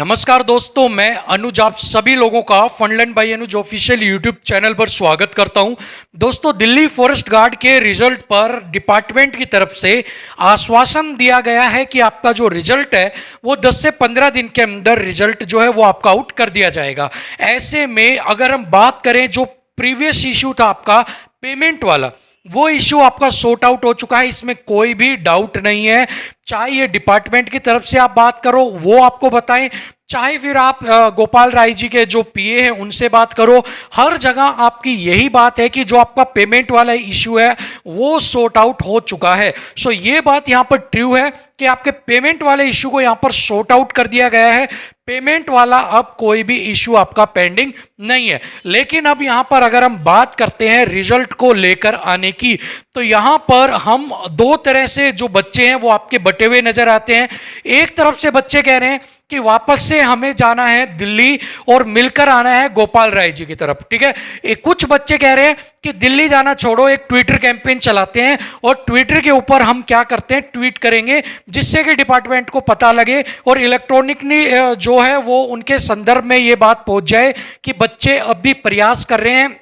नमस्कार दोस्तों, मैं अनुज आप सभी लोगों का फनलैंड बाय अनुज ऑफिशियल यूट्यूब चैनल पर स्वागत करता हूं। दोस्तों, दिल्ली फॉरेस्ट गार्ड के रिजल्ट पर डिपार्टमेंट की तरफ से आश्वासन दिया गया है कि आपका जो रिजल्ट है वो 10 से 15 दिन के अंदर रिजल्ट जो है वो आपका आउट कर दिया जाएगा। ऐसे में अगर हम बात करें, जो प्रीवियस इशू था आपका पेमेंट वाला, वो इशू आपका सॉर्ट आउट हो चुका है, इसमें कोई भी डाउट नहीं है। चाहे ये डिपार्टमेंट की तरफ से आप बात करो वो आपको बताएं, चाहे फिर आप गोपाल राय जी के जो पीए हैं उनसे बात करो, हर जगह आपकी यही बात है कि जो आपका पेमेंट वाला इशू है वो सॉर्ट आउट हो चुका है। सो ये बात यहाँ पर ट्रू है कि आपके पेमेंट वाले इशू को यहाँ पर सॉर्ट आउट कर दिया गया है। पेमेंट वाला अब कोई भी इशू आपका पेंडिंग नहीं है। लेकिन अब यहाँ पर अगर हम बात करते हैं रिजल्ट को लेकर आने की, तो यहाँ पर हम दो तरह से जो बच्चे हैं वो आपके बटे हुए नजर आते हैं। एक तरफ से बच्चे कह रहे हैं कि वापस से हमें जाना है दिल्ली और मिलकर आना है गोपाल राय जी की तरफ, ठीक है। कुछ बच्चे कह रहे हैं कि दिल्ली जाना छोड़ो, एक ट्विटर कैंपेन चलाते हैं और ट्विटर के ऊपर हम क्या करते हैं, ट्वीट करेंगे जिससे कि डिपार्टमेंट को पता लगे और इलेक्ट्रॉनिकली जो है वो उनके संदर्भ में ये बात पहुंच जाए कि बच्चे अब भी प्रयास कर रहे हैं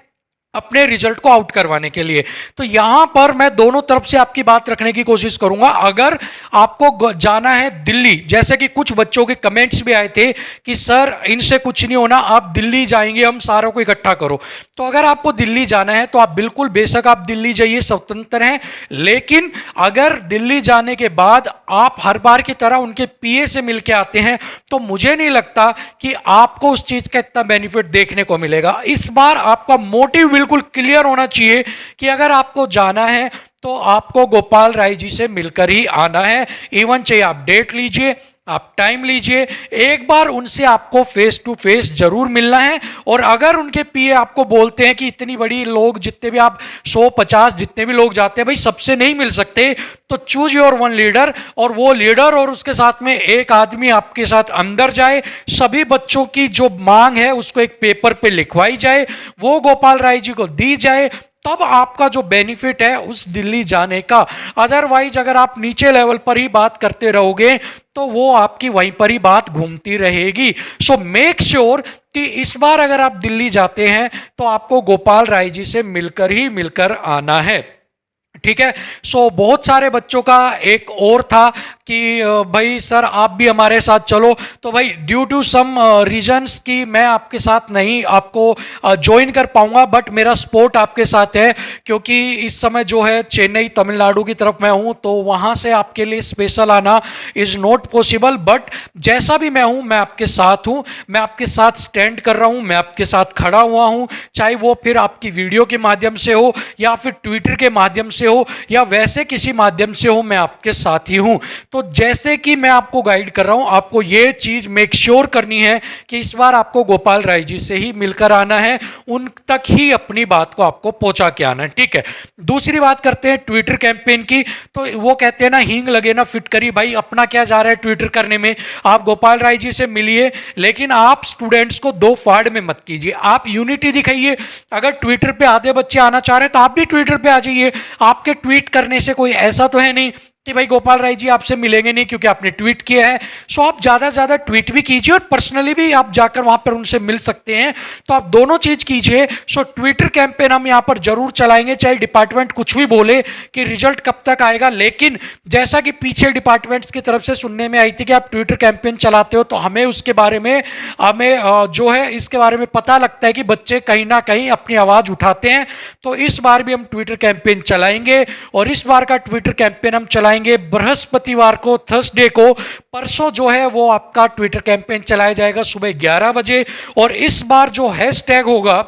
अपने रिजल्ट को आउट करवाने के लिए। तो यहां पर मैं दोनों तरफ से आपकी बात रखने की कोशिश करूंगा। अगर आपको जाना है दिल्ली, जैसे कि कुछ बच्चों के कमेंट्स भी आए थे कि सर इनसे कुछ नहीं होना, आप दिल्ली जाएंगे, हम सारों को इकट्ठा करो। तो अगर आपको दिल्ली जाना है तो आप बिल्कुल बेशक आप दिल्ली जाइए, स्वतंत्र हैं। लेकिन अगर दिल्ली जाने के बाद आप हर बार की तरह उनके पीए से मिलके आते हैं तो मुझे नहीं लगता कि आपको उस चीज का इतना बेनिफिट देखने को मिलेगा। इस बार आपका मोटिव बिल्कुल क्लियर होना चाहिए कि अगर आपको जाना है तो आपको गोपाल राय जी से मिलकर ही आना है। इवन चाहे आप डेट लीजिए, आप टाइम लीजिए, एक बार उनसे आपको फेस टू फेस जरूर मिलना है। और अगर उनके पीए आपको बोलते हैं कि इतनी बड़ी लोग, जितने भी आप 100-50 जितने भी लोग जाते हैं भाई सबसे नहीं मिल सकते, तो चूज योर वन लीडर, और वो लीडर और उसके साथ में एक आदमी आपके साथ अंदर जाए, सभी बच्चों की जो मांग है उसको एक पेपर पे लिखवाई जाए, वो गोपाल राय जी को दी जाए, तब आपका जो बेनिफिट है उस दिल्ली जाने का। अदरवाइज अगर आप नीचे लेवल पर ही बात करते रहोगे तो वो आपकी वहीं पर ही बात घूमती रहेगी। सो मेक श्योर कि इस बार अगर आप दिल्ली जाते हैं तो आपको गोपाल राय जी से मिलकर आना है, ठीक है। सो बहुत सारे बच्चों का एक और था कि भाई सर आप भी हमारे साथ चलो। तो भाई ड्यू टू सम रीजंस कि मैं आपके साथ नहीं आपको ज्वाइन कर पाऊंगा, बट मेरा सपोर्ट आपके साथ है, क्योंकि इस समय जो है चेन्नई तमिलनाडु की तरफ मैं हूं, तो वहां से आपके लिए स्पेशल आना इज नॉट पॉसिबल। बट जैसा भी मैं हूं मैं आपके साथ हूं, मैं आपके साथ स्टैंड कर रहा हूं, मैं आपके साथ खड़ा हुआ हूं, चाहे वो फिर आपकी वीडियो के माध्यम से हो या फिर ट्विटर के माध्यम से हो या वैसे किसी माध्यम से हो, मैं आपके साथ ही हूं। तो जैसे कि मैं आपको गाइड कर रहा हूं, आपको यह चीज मेक श्योर करनी है कि इस बार आपको गोपाल राय जी से ही मिलकर आना है, उन तक ही अपनी बात को आपको पहुंचा के आना है, ठीक है। दूसरी बात करते हैं ट्विटर कैंपेन की। तो वो कहते हैं ना, हींग लगे ना फिटकरी, भाई अपना क्या जा रहा है ट्विटर करने में। आप गोपाल राय जी से मिलिए, लेकिन आप स्टूडेंट्स को दो फाड़ में मत कीजिए, आप यूनिटी दिखाइए। अगर ट्विटर पे आधे बच्चे आना चाह रहे हैं तो आप भी ट्विटर पे आ जाइए। आपके ट्वीट करने से कोई ऐसा तो है नहीं कि भाई गोपाल राय जी आपसे मिलेंगे नहीं क्योंकि आपने ट्वीट किया है। सो आप ज्यादा से ज्यादा ट्वीट भी कीजिए और पर्सनली भी आप जाकर वहां पर उनसे मिल सकते हैं, तो आप दोनों चीज कीजिए। सो ट्विटर कैंपेन हम यहां पर जरूर चलाएंगे, चाहे डिपार्टमेंट कुछ भी बोले कि रिजल्ट कब तक आएगा। लेकिन जैसा कि पीछे डिपार्टमेंट्स की तरफ से सुनने में आई थी कि आप ट्विटर कैंपेन चलाते हो, तो हमें उसके बारे में जो है इसके बारे में पता लगता है कि बच्चे कहीं ना कहीं अपनी आवाज उठाते हैं। तो इस बार भी हम ट्विटर कैंपेन चलाएंगे, और इस बार का ट्विटर कैंपेन हम चलाएंगे बृहस्पतिवार को, थर्सडे को। परसों जो है वो आपका ट्विटर कैंपेन चलाया जाएगा सुबह 11 बजे। और इस बार जो हैशटैग होगा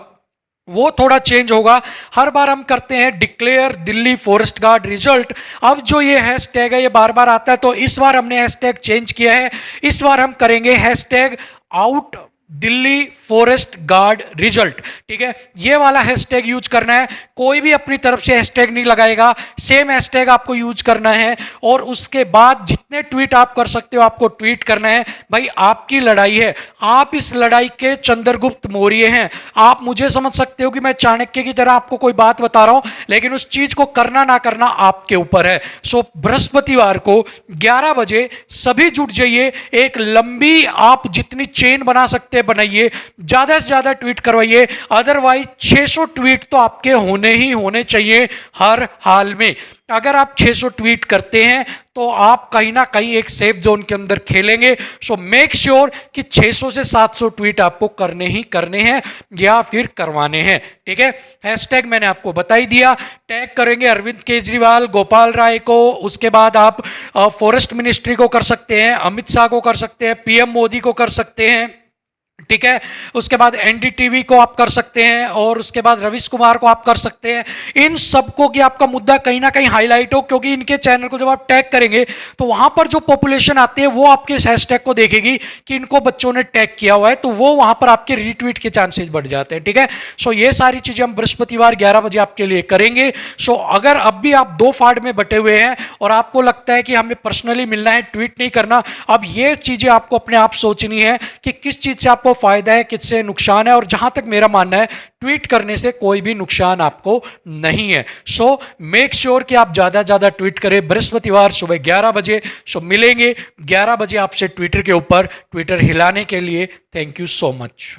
वो थोड़ा चेंज होगा। हर बार हम करते हैं declare Delhi forest guard result, अब जो ये हैशटैग है ये बार बार आता है, तो इस बार हमने हैशटैग चेंज किया है। इस बार हम करेंगे hashtag out Delhi forest guard result, ठीक है, ये वाला हैशटैग यूज करना है। कोई भी अपनी तरफ से हैशटैग नहीं लगाएगा, सेम हैशटैग आपको यूज करना है। और उसके बाद जितने ट्वीट आप कर सकते हो आपको ट्वीट करना है। भाई आपकी लड़ाई है, आप इस लड़ाई के चंद्रगुप्त मौर्य हैं। आप मुझे समझ सकते हो कि मैं चाणक्य की तरह आपको कोई बात बता रहा हूं, लेकिन उस चीज को करना ना करना आपके ऊपर है। सो बृहस्पतिवार को 11 बजे सभी जुट जाइए। एक लंबी आप जितनी चेन बना सकते बनाइए, ज्यादा से ज्यादा ट्वीट करवाइए। अदरवाइज 600 ट्वीट तो आपके होने ही होने चाहिए हर हाल में। अगर आप 600 ट्वीट करते हैं तो आप कहीं ना कहीं एक सेफ जोन के अंदर खेलेंगे। सो मेक श्योर कि 600 से 700 ट्वीट आपको करने ही करने हैं या फिर करवाने हैं, ठीक है। हैशटैग मैंने आपको बता ही दिया। टैग करेंगे अरविंद केजरीवाल, गोपाल राय को, उसके बाद आप फॉरेस्ट मिनिस्ट्री को कर सकते हैं, अमित शाह को कर सकते हैं, पीएम मोदी को कर सकते हैं, ठीक है। उसके बाद एनडीटीवी को आप कर सकते हैं और उसके बाद रविश कुमार को आप कर सकते हैं। इन सबको कि आपका मुद्दा कहीं ना कहीं हाईलाइट हो, क्योंकि इनके चैनल को जब आप टैग करेंगे तो वहां पर जो पॉपुलेशन आती है वो आपके इस हैशटैग को देखेगी कि इनको बच्चों ने टैग किया हुआ है, तो वो वहां पर आपके रीट्वीट के चांसेस बढ़ जाते हैं, ठीक है। सो ये सारी चीजें हम बृहस्पतिवार 11 बजे आपके लिए करेंगे। सो अगर अब भी आप दो फाड़ में बटे हुए हैं और आपको लगता है कि हमें पर्सनली मिलना है, ट्वीट नहीं करना, अब ये चीजें आपको अपने आप सोचनी है कि किस चीज से आपको फायदा है, किससे नुकसान है। और जहां तक मेरा मानना है ट्वीट करने से कोई भी नुकसान आपको नहीं है। सो मेक श्योर कि आप ज्यादा ज्यादा ट्वीट करें। बृहस्पतिवार सुबह 11 बजे सो मिलेंगे 11 बजे आपसे ट्विटर के ऊपर, ट्विटर हिलाने के लिए। Thank you so much.